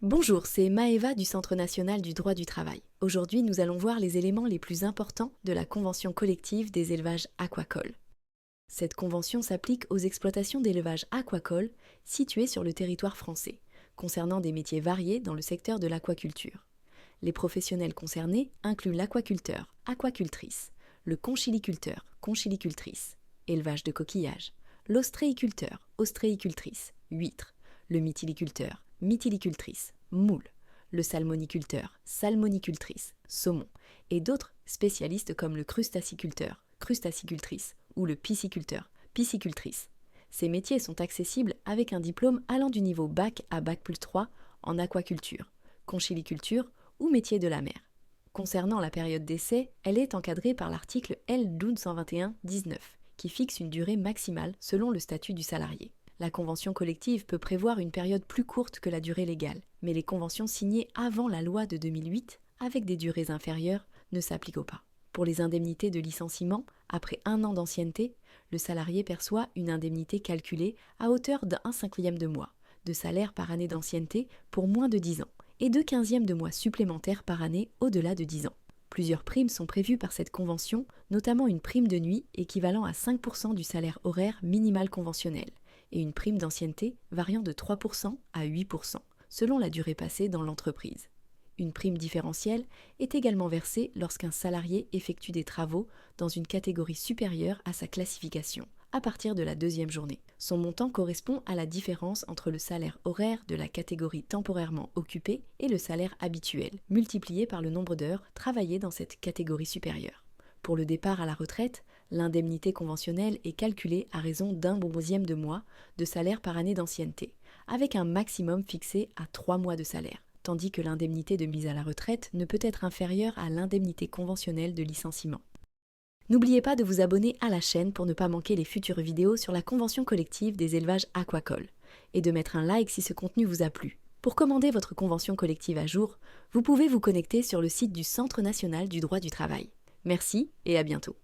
Bonjour, c'est Maëva du Centre national du droit du travail. Aujourd'hui, nous allons voir les éléments les plus importants de la convention collective des élevages aquacoles. Cette convention s'applique aux exploitations d'élevage aquacole situées sur le territoire français, concernant des métiers variés dans le secteur de l'aquaculture. Les professionnels concernés incluent l'aquaculteur, aquacultrice, le conchiliculteur, conchilicultrice, élevage de coquillages, l'ostréiculteur, ostréicultrice, huître, le mytiliculteur, mytilicultrice, moule, le salmoniculteur, salmonicultrice, saumon, et d'autres spécialistes comme le crustaciculteur, crustacicultrice, ou le pisciculteur, piscicultrice. Ces métiers sont accessibles avec un diplôme allant du niveau bac à bac+3 en aquaculture, conchiliculture ou métier de la mer. Concernant la période d'essai, elle est encadrée par l'article L1221-19 qui fixe une durée maximale selon le statut du salarié. La convention collective peut prévoir une période plus courte que la durée légale, mais les conventions signées avant la loi de 2008, avec des durées inférieures, ne s'appliquent pas. Pour les indemnités de licenciement, après 1 an d'ancienneté, le salarié perçoit une indemnité calculée à hauteur d'1/5 de mois de salaire par année d'ancienneté pour moins de 10 ans et 2/15 de mois supplémentaires par année au-delà de 10 ans. Plusieurs primes sont prévues par cette convention, notamment une prime de nuit équivalent à 5% du salaire horaire minimal conventionnel et une prime d'ancienneté variant de 3% à 8%, selon la durée passée dans l'entreprise. Une prime différentielle est également versée lorsqu'un salarié effectue des travaux dans une catégorie supérieure à sa classification, à partir de la 2e journée. Son montant correspond à la différence entre le salaire horaire de la catégorie temporairement occupée et le salaire habituel, multiplié par le nombre d'heures travaillées dans cette catégorie supérieure. Pour le départ à la retraite, l'indemnité conventionnelle est calculée à raison d'1/11e de mois de salaire par année d'ancienneté, avec un maximum fixé à 3 mois de salaire, tandis que l'indemnité de mise à la retraite ne peut être inférieure à l'indemnité conventionnelle de licenciement. N'oubliez pas de vous abonner à la chaîne pour ne pas manquer les futures vidéos sur la convention collective des élevages aquacoles, et de mettre un like si ce contenu vous a plu. Pour commander votre convention collective à jour, vous pouvez vous connecter sur le site du Centre national du droit du travail. Merci et à bientôt.